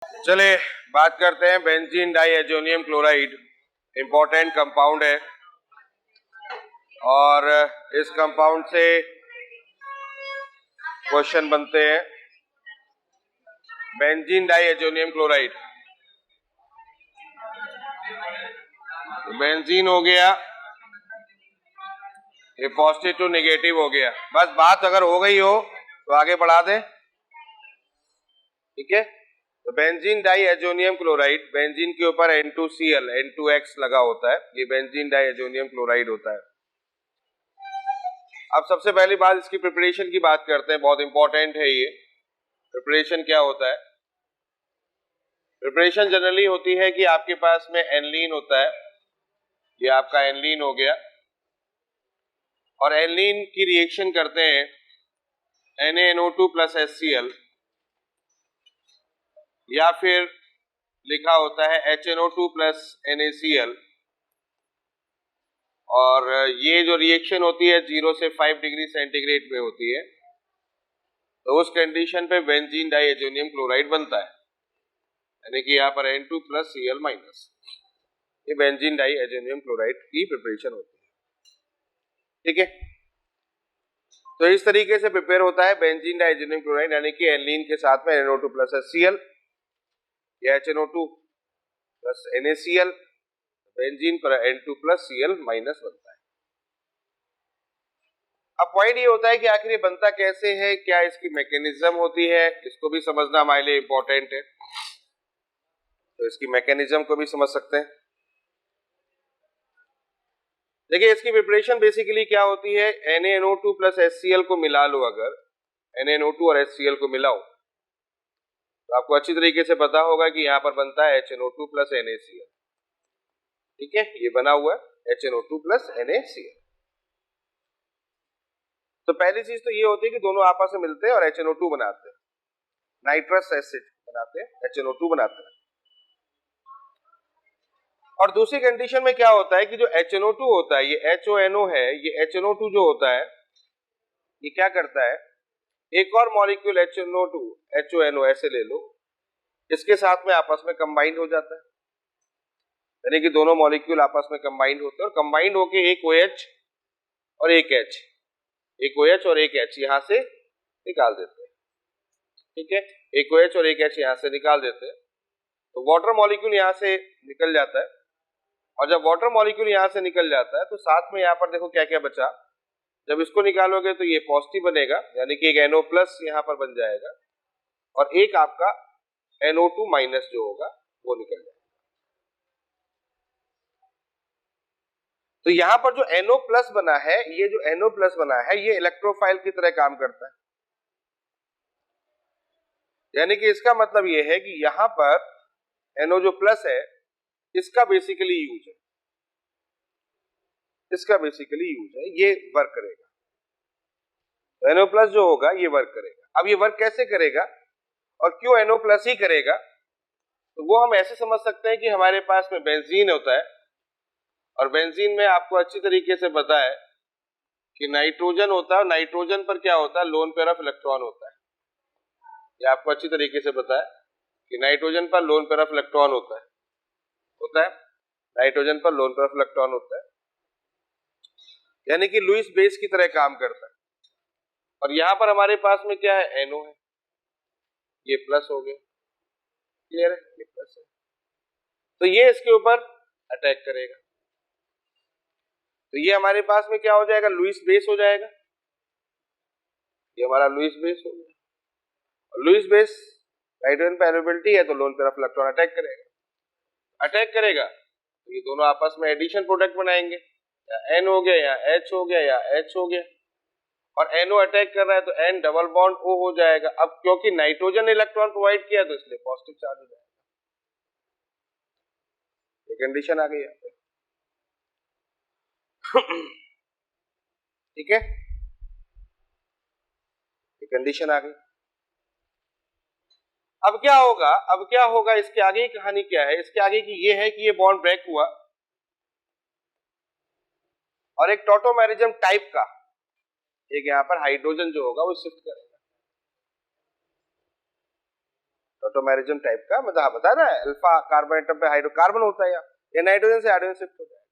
चले बात करते हैं benzene diazonium chloride. Important compound है और इस कंपाउंड से क्वेश्चन बनते हैं। बेंजीन डाइएजोनियम क्लोराइड, बेंजीन हो गया, ये पॉजिटिव टू नेगेटिव हो गया। बस बात अगर हो गई हो तो आगे बढ़ा दें, ठीक है। तो बेंजीन डाइएजोनियम क्लोराइड, बेंजीन के ऊपर N2Cl N2X लगा होता है, ये बेंजीन डाइएजोनियम क्लोराइड होता है। अब सबसे पहली बात इसकी प्रिपरेशन की बात करते हैं, बहुत इंपॉर्टेंट है ये। प्रिपरेशन क्या होता है? प्रिपरेशन जनरली होती है कि आपके पास में एनलीन होता है, ये आपका एनलीन हो गया, और एनलीन की रिएक्शन करते हैं NaNO2 प्लस HCl, या फिर लिखा होता है HNO2 प्लस NaCl, और ये जो रिएक्शन होती है 0 से 5 डिग्री सेंटीग्रेड में होती है। तो उस कंडीशन पे बेंजीन डाइएजोनियम क्लोराइड बनता है, यानी कि यहाँ पर N2 प्लस Cl माइनस, ये बेंजीन डाइएजोनियम क्लोराइड की प्रिपरेशन होती है, ठीक है। तो इस तरीके से प्रिपेयर होता है बेंजीन डाइएजोनियम क्लोराइड, यानी कि एनलीन के साथ में NO2 प्लस HCl या HNO2 प्लस NaCl, बेंजीन पर N2 प्लस Cl माइनस बनता है। अब पॉइंट ये होता है कि आखिर ये बनता कैसे है, क्या इसकी मैकेनिज्म होती है, इसको भी समझना हमारे लिए इंपॉर्टेंट है। तो इसकी मैकेनिज्म को भी समझ सकते हैं। देखिए इसकी प्रिपरेशन बेसिकली क्या होती है, NaNO2 प्लस HCl को मिला लो, अगर NaNO2 और HCl को मिलाओ तो आपको अच्छी तरीके से पता होगा कि यहाँ पर बनता है HNO2 प्लस NaCl, ठीक है। ये बना हुआ है HNO2 प्लस NaCl। तो पहली चीज तो ये होती है कि दोनों आपस में मिलते हैं और HNO2 बनाते हैं, नाइट्रस एसिड बनाते हैं, HNO2 बनाते हैं। और दूसरी कंडीशन में क्या होता है कि जो HNO2 होता है, ये HONO है, ये HNO2 जो होता है ये क्या करता है, एक और मॉलिक्यूल HNO2 HONO ऐसे ले लो, इसके साथ में आपस में कंबाइंड हो जाता है, यानी कि दोनों मॉलिक्यूल आपस में कंबाइंड होते हैं और कंबाइंड होके एक OH और एक H, एक OH और एक H यहां से निकाल देते हैं, ठीक है। एक OH और एक H यहां से निकाल देते हैं, तो वाटर मॉलिक्यूल यहां से निकल जाता है। और जब वाटर मॉलिक्यूल यहां से निकल जाता है तो साथ में यहां पर देखो क्या क्या बचा, जब इसको निकालोगे तो ये पॉजिटिव बनेगा, यानी कि एक NO प्लस यहां पर बन जाएगा, और एक आपका NO2 माइनस जो होगा वो निकल जाएगा। तो यहां पर जो NO प्लस बना है, ये जो NO प्लस बना है ये इलेक्ट्रोफाइल की तरह काम करता है, यानी कि इसका मतलब ये है कि यहां पर NO जो प्लस है इसका बेसिकली यूज है, इसका बेसिकली यूज है, ये वर्क करेगा। तो NO प्लस जो होगा ये वर्क करेगा। अब ये वर्क कैसे करेगा और क्यों NO प्लस ही करेगा, तो वो हम ऐसे समझ सकते हैं कि हमारे पास में बेंजीन होता है, और बेंजीन में आपको अच्छी तरीके से पता है कि नाइट्रोजन होता है, और नाइट्रोजन पर क्या होता है, लोन पेयर ऑफ इलेक्ट्रॉन होता है। ये आपको अच्छी तरीके से पता है कि नाइट्रोजन पर लोन पेयर ऑफ इलेक्ट्रॉन होता है, नाइट्रोजन पर लोन पेयर ऑफ इलेक्ट्रॉन होता है, यानी कि लुईस बेस की तरह काम करता है। और यहां पर हमारे पास में क्या है, NO है, ये प्लस हो गया, क्लियर है, ये प्लस है, तो ये इसके ऊपर अटैक करेगा, तो ये हमारे पास में क्या हो जाएगा, लुईस बेस हो जाएगा, ये हमारा लुईस बेस हो गया। और लुईस बेस नाइट्रोजन पे अवेलेबिलिटी है तो lone pair of electron attack करेगा, तो ये दोनों आपस में एडिशन प्रोडक्ट बनाएंगे, या N हो गया या H हो गया या H हो गया, और NO अटैक कर रहा है तो N डबल बॉन्ड O हो जाएगा। अब क्योंकि नाइट्रोजन ने इलेक्ट्रॉन प्रोवाइड किया तो इसलिए पॉजिटिव चार्ज हो जाएगा, ये कंडीशन आ गई यहाँ पे, ठीक है, ये कंडीशन आ गई। अब क्या होगा, इसके आगे की कहानी क्या है, इसके आगे की ये है कि ये बॉन्ड ब्रेक हुआ और एक टॉटोमेरिज्म टाइप का एक यहाँ पर हाइड्रोजन जो होगा वो शिफ्ट करेगा, टॉटोमेरिज्म टाइप का, मतलब हाँ बता ना, अल्फा कार्बन एटम पे हाइड्रोकार्बन होता है, ये नाइट्रोजन से हाइड्रोजन शिफ्ट हो जाएगा,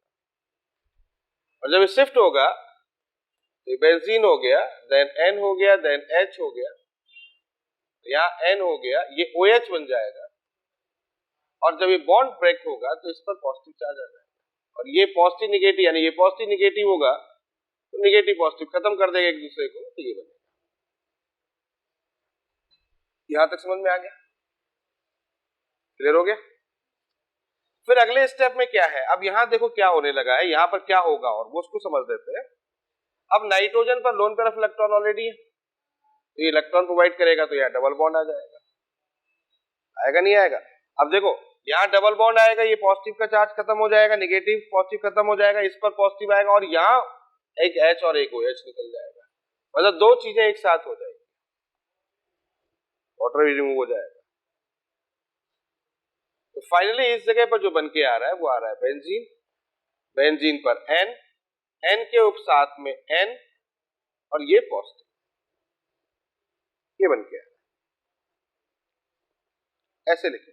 और जब ये शिफ्ट होगा तो बेंजीन हो गया, देन N हो गया, देन H हो गया, यहाँ N हो गया, ये OH बन जाएगा, और जब ये बॉन्ड ब्रेक होगा तो इस पर पॉजिटिव चार्ज आ जाएगा, और ये पॉजिटिव निगेटिव, यानी ये पॉजिटिव निगेटिव होगा तो निगेटिव पॉजिटिव खत्म कर देगा एक दूसरे को, तो ये बनेगा। यहां तक समझ में आ गया? क्लियर हो गया? फिर अगले स्टेप में क्या है, अब यहां देखो क्या होने लगा है, यहां पर क्या होगा और वो उसको समझ लेते हैं। अब नाइट्रोजन पर लोन तरफ इलेक्ट्रॉन ऑलरेडी है, तो ये इलेक्ट्रॉन प्रोवाइड करेगा, तो यहाँ डबल बॉन्ड आ जाएगा, आएगा नहीं आएगा? अब देखो यहाँ डबल बॉन्ड आएगा, ये पॉजिटिव का चार्ज खत्म हो जाएगा, निगेटिव पॉजिटिव खत्म हो जाएगा, इस पर पॉजिटिव आएगा, और यहाँ एक H और एक OH निकल जाएगा, मतलब दो चीजें एक साथ हो जाएगी, वाटर भी रिमूव हो जाएगा। तो फाइनली इस जगह पर जो बन के आ रहा है वो आ रहा है बेंजीन, बेंजीन पर N, N के साथ में N, और ये पॉजिटिव, ये बन के आ रहा है, ऐसे लिखे,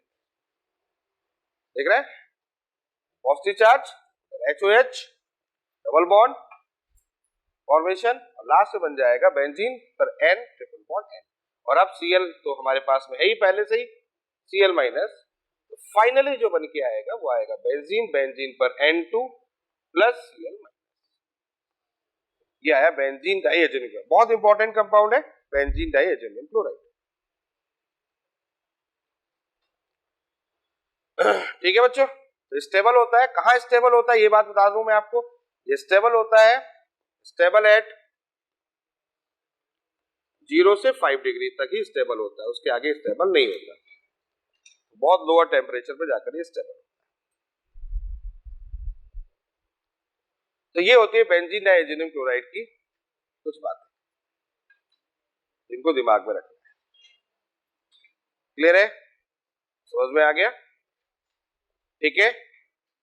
देख रहे हैं, positive charge, HOH, double bond formation, और लास्ट में बन जाएगा बेंजीन पर N, ट्रिपल बॉन्ड N, और अब Cl तो हमारे पास में है ही पहले से ही, Cl माइनस, तो फाइनली जो बन के आएगा वो आएगा बेंजीन, बेंजीन पर N2 प्लस Cl माइनस, ये आया बेंजीन डाइएजेनिक, बहुत इंपॉर्टेंट कंपाउंड है बेंजीन डाइएजेनियम क्लोराइड। ठीक है बच्चों, तो स्टेबल होता है, कहां स्टेबल होता है ये बात बता दूं मैं आपको, ये स्टेबल होता है, स्टेबल एट 0 से 5 डिग्री तक ही स्टेबल होता है, उसके आगे स्टेबल नहीं होता, बहुत लोअर टेम्परेचर पे जाकर ये स्टेबल होता है। तो ये होती है बेंजीन डाइएजेनियम क्लोराइड की कुछ बातें, इनको दिमाग में रखना है। क्लियर है? समझ में आ गया? ठीक है,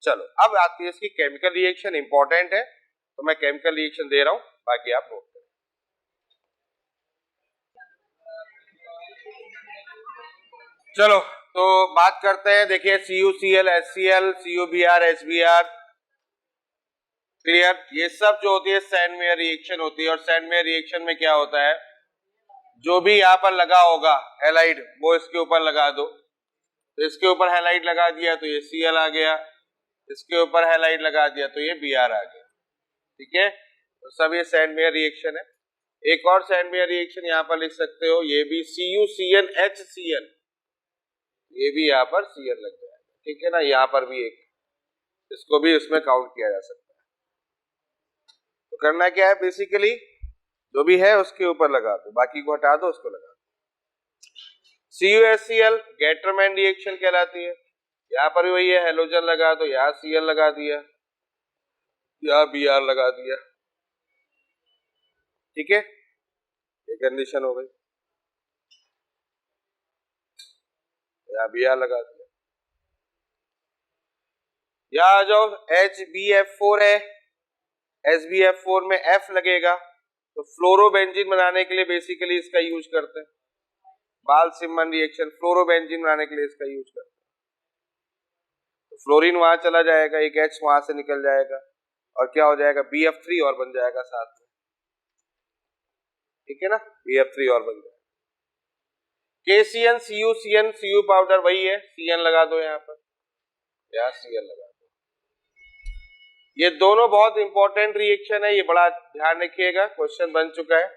चलो अब आती है इसकी केमिकल रिएक्शन, इंपॉर्टेंट है, तो मैं केमिकल रिएक्शन दे रहा हूं, बाकी आप नोट करें। चलो तो बात करते हैं, देखिए CuCl, HCl, CuBr, HBr, clear, ये सब जो होती है सैंडमेयर रिएक्शन होती है, और सैंडमेयर रिएक्शन में क्या होता है, जो भी यहाँ पर लगा होगा हैलाइड वो इसके ऊपर लगा दो, तो इसके ऊपर हैलाइड लगा दिया तो ये Cl आ गया, इसके ऊपर हैलाइड लगा दिया तो ये Br आ गया, ठीक है, तो सब ये सैंडमेयर रिएक्शन है। एक और सैंडमेयर रिएक्शन यहाँ पर लिख सकते हो, ये भी CuCnHCl, ये भी यहाँ पर Cl लग जाएगा, ठीक है ना, यहाँ पर भी एक, इसको भी उसमें काउंट किया जा सकता है। तो करना क्या है, बेसिकली जो भी है उसके ऊपर लगा दो, बाकी को हटा दो, उसको लगा दो। CuHCl गेटरमैन रिएक्शन कहलाती है, यहाँ पर भी वही है, हेलोजन लगा दो, यहाँ Cl लगा दिया, यहाँ Br लगा दिया, ठीक है, ये कंडीशन हो गई, यहाँ Br लगा दिया। यहाँ आ जाओ, HbF4 है, HbF4 में F लगेगा, तो फ्लोरोबेंजीन बनाने के लिए बेसिकली इसका यूज करते हैं, बाल सिमन रिएक्शन, फ्लोरोबेंजीन बनाने के लिए इसका यूज करते हैं, तो फ्लोरीन वहां चला जाएगा, एक H वहां से निकल जाएगा, और क्या हो जाएगा, BF3 और बन जाएगा साथ में, ठीक है ना, BF3 और बन जाएगा। KCN, CuCN, Cu पाउडर वही है, Cn लगा दो यहाँ पर, यहाँ Cl लगा दो। ये दोनों बहुत इंपॉर्टेंट रिएक्शन है, ये बड़ा ध्यान रखिएगा, क्वेश्चन बन चुका है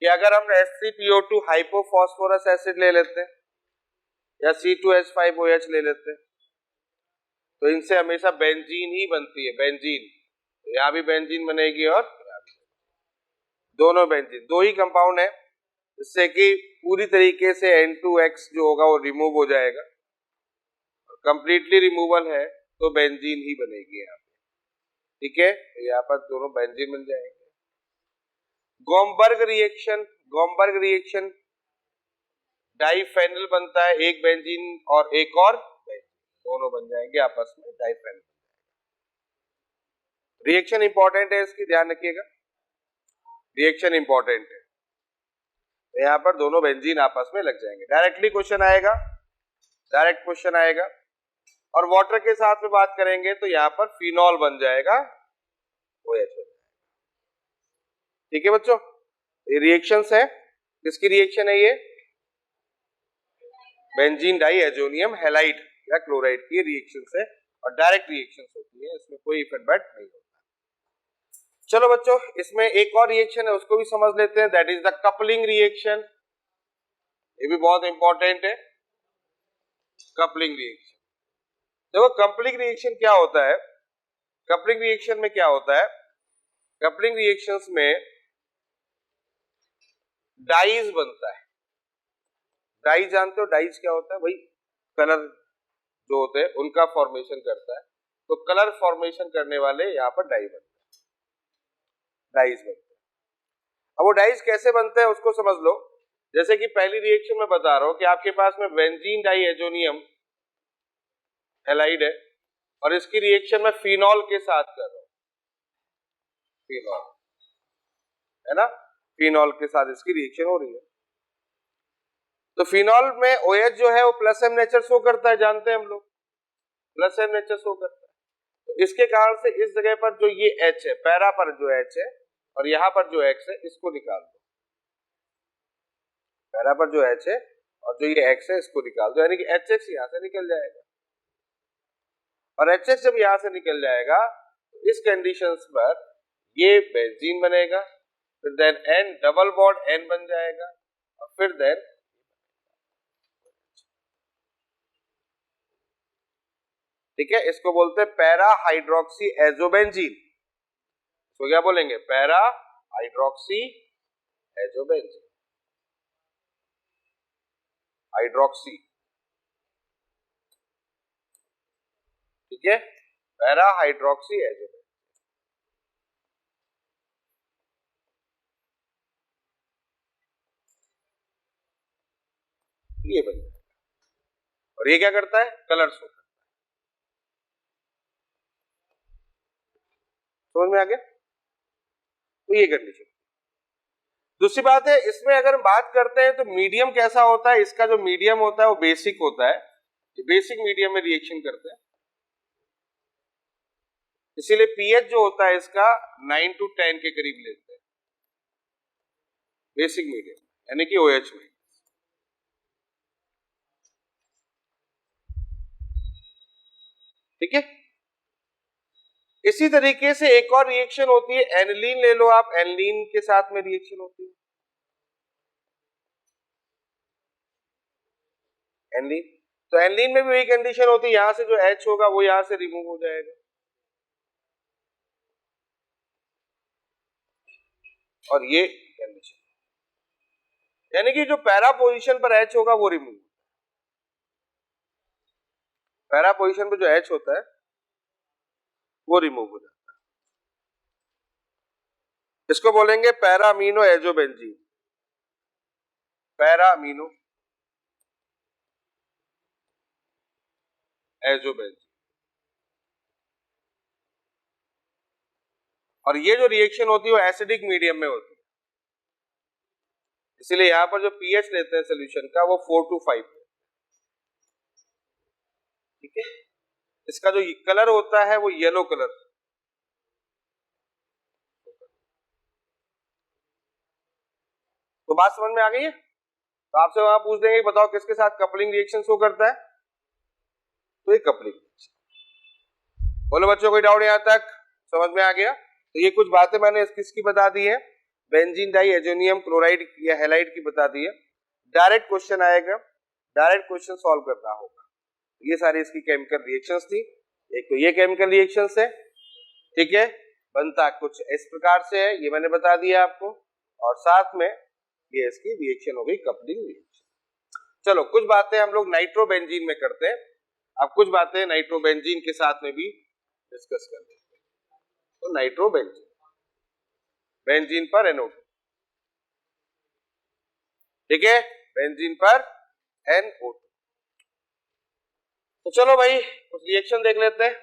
कि अगर हम H3PO2 हाइपोफॉस्फोरस एसिड ले लेते हैं या C2H5OH ले लेते हैं, तो इनसे हमेशा बेंजीन ही बनती है, बेंजीन, तो यहाँ भी बेंजीन बनेगी और दोनों बेंजीन, दो ही कंपाउंड है, जिससे कि पूरी तरीके से N2X जो होगा वो रिमूव हो जाएगा, और कंप्लीटली रिमूवल है तो बेंजीन ही बनेगी यहाँ पे, ठीक है, तो यहाँ पर दोनों बेंजीन बन जाएंगे। गोमबर्ग रिएक्शन, गोमबर्ग रिएक्शन डाइफेनल बनता है, एक बेंजीन और एक और बेंजीन, दोनों बन जाएंगे आपस में डाइफेनल। रिएक्शन इंपॉर्टेंट है, इसकी ध्यान रखिएगा, रिएक्शन इंपॉर्टेंट है। तो यहाँ पर दोनों बेंजीन आपस में लग जाएंगे, डायरेक्टली क्वेश्चन आएगा, डायरेक्ट क्वेश्चन आएगा। और वाटर के साथ में बात करेंगे तो यहाँ पर फिनॉल बन जाएगा, OH। ठीक है बच्चों, ये रिएक्शंस है, किसकी रिएक्शन है ये? बेंजीन डाइएजोनियम हैलाइड या क्लोराइड की रिएक्शंस है और डायरेक्ट रिएक्शंस होती है, इसमें कोई इफेक्ट नहीं होता। चलो बच्चों, इसमें एक और रिएक्शन है, उसको भी समझ लेते हैं, that is the coupling reaction. ये भी बहुत इंपॉर्टेंट है, कपलिंग रिएक्शन। देखो कपलिंग रिएक्शन क्या होता है, कपलिंग रिएक्शन में क्या होता है, कपलिंग रिएक्शंस में डाइज बनता है। डाइज जानते हो, डाइज क्या होता है भाई? कलर जो होते हैं उनका फॉर्मेशन करता है, तो कलर फॉर्मेशन करने वाले यहाँ पर डाई बनते हैं, डाइज बनते हैं। अब वो डाइज कैसे बनते हैं उसको समझ लो। जैसे कि पहली रिएक्शन में बता रहा हूं कि आपके पास में बेंजीन डाइएजोनियम हैलाइड है और इसकी रिएक्शन में फिनॉल के साथ कर रहा हूं, फिनॉल है ना, फिनॉल के साथ इसकी रिएक्शन हो रही है। तो फिनॉल में OH जो है वो प्लस M नेचर शो करता है, जानते हैं हम लोग, प्लस M नेचर शो करता है। तो इसके कारण से इस जगह पर जो ये H है, पैरा पर जो H है और यहाँ पर जो X है, इसको निकाल दो। पैरा पर जो H है और जो ये X है इसको निकाल दो, यानी कि HX यहाँ से निकल जाएगा। और HX जब यहाँ से निकल जाएगा तो इस कंडीशंस पर ये बेंजीन बनेगा, फिर then N double bond N बन जाएगा और फिर देन ठीक है, इसको बोलते हैं पैरा हाइड्रोक्सी एजोबेंजीन। तो क्या बोलेंगे? पैरा हाइड्रोक्सी एजोबेंजीन, हाइड्रोक्सी, ठीक है, पैरा हाइड्रोक्सी एजोबेंजीन। ये बन जाएगा और ये क्या करता है? कलर शो करता है। समझ में आ गया? तो ये कंडीशन। दूसरी बात है, इसमें अगर हम बात करते हैं तो मीडियम कैसा होता है, इसका जो मीडियम होता है वो बेसिक होता है, बेसिक मीडियम में रिएक्शन करते हैं, इसीलिए पीएच जो होता है इसका 9 to 10 के करीब लेते हैं, बेसिक मीडियम यानी कि OH में। ठीक है, इसी तरीके से एक और रिएक्शन होती है, एनिलीन ले लो आप, एनिलीन के साथ में रिएक्शन होती है, एनिलीन। तो एनिलीन में भी वही कंडीशन होती है, यहां से जो H होगा वो यहां से रिमूव हो जाएगा और ये कंडीशन, यानी कि जो पैरा पोजीशन पर H होगा वो रिमूव, पैरा पोजीशन पर जो H होता है वो रिमूव हो जाता है। इसको बोलेंगे para amino azobenzene, para amino azobenzene. और ये जो रिएक्शन होती है वो एसिडिक मीडियम में होती है, इसीलिए यहां पर जो पीएच लेते हैं सोल्यूशन का वो 4 to 5 है। ठीक है, इसका जो कलर होता है वो येलो कलर। तो बात समझ में आ गई है? तो आपसे वहां पूछ देंगे बताओ किसके साथ कपलिंग रिएक्शन शो करता है, तो ये कपलिंग रिएक्शन। बोलो बच्चों, कोई डाउट यहां तक समझ में आ गया? तो ये कुछ बातें मैंने किसकी बता दी है, बेंजीन डाइएजोनियम क्लोराइड या हैलाइड की बता दी है। डायरेक्ट क्वेश्चन आएगा, डायरेक्ट क्वेश्चन सॉल्व करना होगा। ये सारी इसकी केमिकल रिएक्शंस थी। एक तो ये केमिकल रिएक्शंस है, ठीक है, बनता कुछ इस प्रकार से है, ये मैंने बता दिया आपको, और साथ में ये इसकी रिएक्शन हो गई कपलिंग रिएक्शन। चलो कुछ बातें हम लोग नाइट्रोबेंजीन में करते हैं, अब कुछ बातें नाइट्रोबेंजीन के साथ में भी डिस्कस कर लेते हैं। तो नाइट्रोबेंजीन, बेंजीन पर NO2, ठीक है, बेंजीन पर NO2। तो चलो भाई कुछ रिएक्शन देख लेते हैं।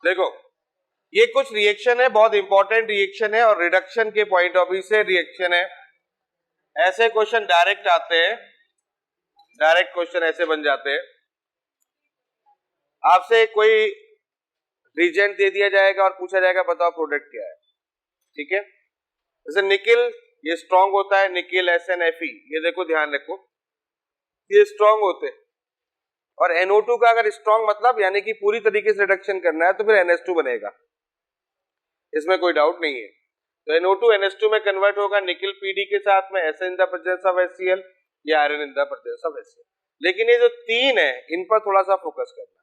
देखो ये कुछ रिएक्शन है, बहुत इंपॉर्टेंट रिएक्शन है और रिडक्शन के पॉइंट ऑफ व्यू से रिएक्शन है। ऐसे क्वेश्चन डायरेक्ट आते हैं, डायरेक्ट क्वेश्चन ऐसे बन जाते हैं। आपसे कोई रिएजेंट दे दिया जाएगा और पूछा जाएगा बताओ प्रोडक्ट क्या है, ठीक है। जैसे निकिल, ये स्ट्रांग होता है, निकिल SnFe, ये देखो ध्यान रखो, ये स्ट्रांग होते हैं। और NO2 का अगर स्ट्रांग मतलब यानी कि पूरी तरीके से रिडक्शन करना है तो फिर NH2 बनेगा, इसमें कोई डाउट नहीं है। तो NO2 NH2 में कन्वर्ट होगा निकिल PD के साथ में, SN in the presence of HCl या iron in the presence of HCl। लेकिन ये जो तीन है इन पर थोड़ा सा फोकस करना।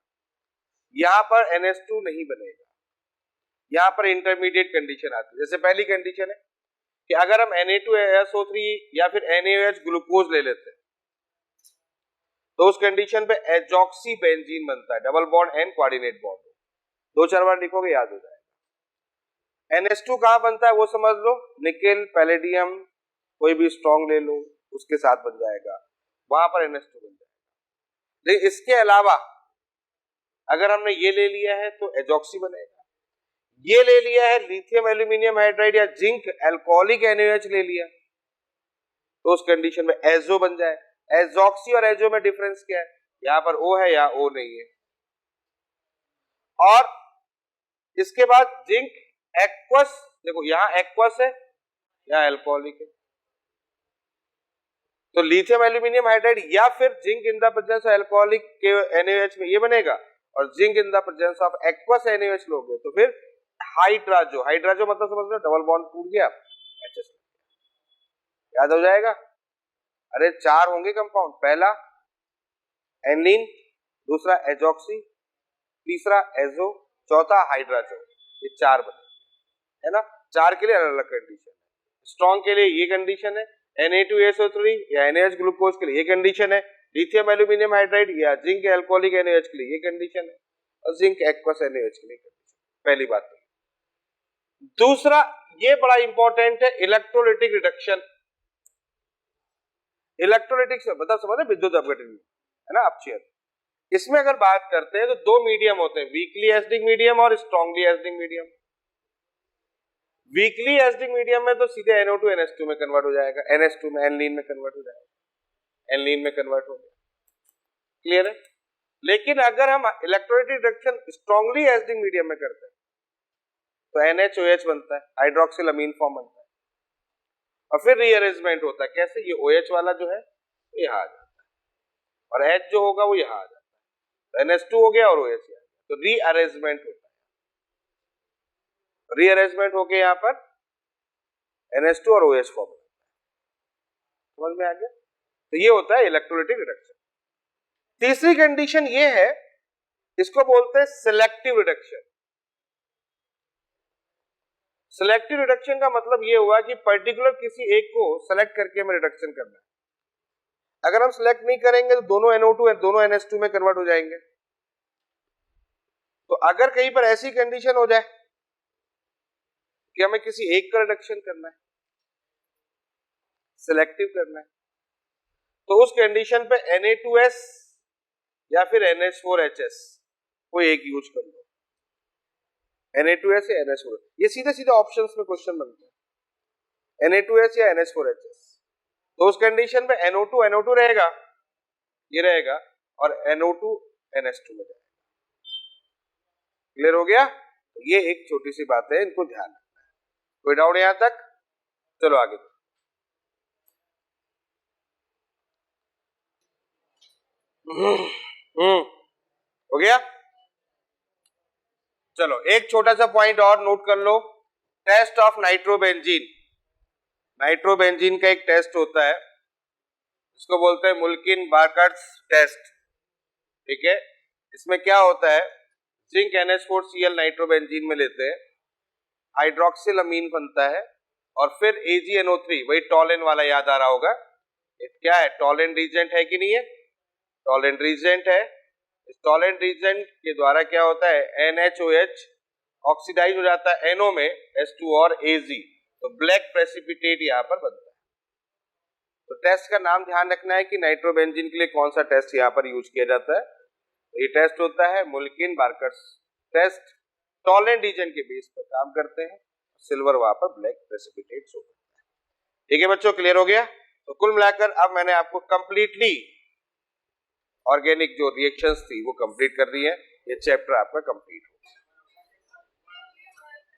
यहां पर NH2 नहीं बनेगा, यहां पर इंटरमीडिएट कंडीशन आती है। जैसे पहली कंडीशन है कि अगर हम Na2SO3 या फिर NaOH ग्लूकोज ले लेते हैं तो उस कंडीशन पे एजॉक्सी बेंजीन बनता है, double bond and coordinate bond. दो चार बार लिखोगे याद हो जाएगा। NH2 कहां बनता है वो समझ लो, निकेल पैलेडियम कोई भी स्ट्रॉन्ग ले लो उसके साथ बन जाएगा, वहां पर NH2 बन जाएगा। लेकिन इसके अलावा अगर हमने ये ले लिया है तो एजॉक्सी बनेगा, ये ले लिया है लिथियम एल्यूमिनियम हाइड्राइड या जिंक एल्कोहलिक NaOH ले लिया तो उस कंडीशन में एजो बन जाए। एजॉक्सी और एजो में डिफरेंस क्या है, यहां पर O है या O नहीं है। और इसके बाद जिंक एक्वस, देखो यहां एक्वस है या एल्कोहलिक है, तो लिथियम एल्यूमिनियम हाइड्राइड या फिर zinc in the presence of alcoholic के NaOH में ये बनेगा, और zinc in the presence of aqueous NaOH लोगे तो फिर हाइड्राजो, हाइड्राजो मतलब समझ लो डबल बॉन्ड टूट गया, HH याद हो जाएगा। अरे चार होंगे कंपाउंड, पहला एनिलीन, दूसरा एजॉक्सी, तीसरा एजो, चौथा हाइड्राजो, ये चार बने है ना। चार के लिए अलग अलग कंडीशन है। स्ट्रॉन्ग के लिए ये कंडीशन है, Na2SO3 या NaH ग्लूकोज के लिए ये कंडीशन है, लिथियम एल्यूमिनियम हाइड्राइड या जिंक एल्कोहलिक NaOH के लिए ये कंडीशन है, और जिंक एक्वस NaOH के लिए कंडीशन। पहली बात है। दूसरा ये बड़ा इंपॉर्टेंट है, इलेक्ट्रोलिटिक रिडक्शन। इलेक्ट्रोलिटिक से मतलब समझ विद्युत अपघटन है ना, अपचयन। इसमें अगर बात करते हैं तो दो मीडियम होते हैं, वीकली एसिडिक मीडियम और strongly acidic medium. Weakly acidic medium में तो सीधे NO2 NH2 में कन्वर्ट हो जाएगा, NH2 में एनिलीन में कन्वर्ट हो जाएगा, एनिलीन में कन्वर्ट हो गया, क्लियर है। लेकिन अगर हम electrolytic reduction strongly acidic medium में करते हैं तो NaOH बनता है, हाइड्रोक्सिल अमीन फॉर्म बनता है, और फिर रीअरेंजमेंट होता है। कैसे, ये OH वाला जो है यहाँ आ जाता है और H जो होगा वो यहाँ आ जाता है, तो NH2 हो गया और OH आ गया, तो रीअरेंजमेंट होता है। रीअरेंजमेंट होके यहाँ पर NH2 और OH फॉर्म होता है, समझ में आ गया। तो ये होता है इलेक्ट्रोलिटिक रिडक्शन। तीसरी कंडीशन ये है, इसको बोलते हैं सिलेक्टिव रिडक्शन। सिलेक्टिव रिडक्शन का मतलब ये हुआ कि पर्टिकुलर किसी एक को सेलेक्ट करके हमें रिडक्शन करना है। अगर हम सिलेक्ट नहीं करेंगे तो दोनों NO2 दोनों NH2 में कन्वर्ट हो जाएंगे। तो अगर कहीं पर ऐसी कंडीशन हो जाए कि हमें किसी एक का रिडक्शन करना है, सिलेक्टिव करना है, तो उस कंडीशन पे Na2S या फिर NH4HS कोई एक यूज कर लो, Na2S या NH4, ये सीधे सीधे ऑप्शंस में क्वेश्चन बनते हैं, Na2S या NH4HS। तो उस कंडीशन पे NO2 रहेगा, ये रहेगा, और NO2 NH2 में जाएगा। क्लियर हो गया। तो ये एक छोटी सी बात है, इनको ध्यान रखना है। कोई डाउट यहां तक? चलो आगे। हो गया। चलो एक छोटा सा पॉइंट और नोट कर लो, टेस्ट ऑफ नाइट्रोबेंजीन। नाइट्रोबेंजीन का एक टेस्ट होता है, इसको बोलते हैं मुल्किन बार्कर्स टेस्ट, ठीक है। इसमें क्या होता है, जिंक NH4Cl नाइट्रोबेंजीन में लेते हैं, हाइड्रोक्सिल अमीन बनता है, और फिर AgNO3, वही टॉलेन वाला याद आ रहा होगा, क्या है, टॉलेंट रीजेंट है कि नहीं है, टॉलेंट रीजेंट है। इस टॉलेंट रीजेंट के द्वारा क्या होता है, NaOH ऑक्सीडाइज हो जाता है NO में H2 और Ag, तो ब्लैक प्रेसिपिटेट यहाँ पर बनता है। तो टेस्ट का नाम ध्यान रखना है कि नाइट्रोबेंजीन के लिए कौन सा टेस्ट यहाँ पर यूज किया जाता है। तो ये टेस्ट होता है मुल्किन बार्कर्स टेस्ट, टॉलरेंट रीजन के बेस पर काम करते हैं, सिल्वर वहां पर ब्लैक प्रेसिपिटेट्स होता है। ठीक है बच्चों, क्लियर हो गया? तो कुल मिलाकर अब मैंने आपको कंप्लीटली ऑर्गेनिक जो रिएक्शंस थी वो कंप्लीट कर दी है। ये चैप्टर आपका कंप्लीट हो गया।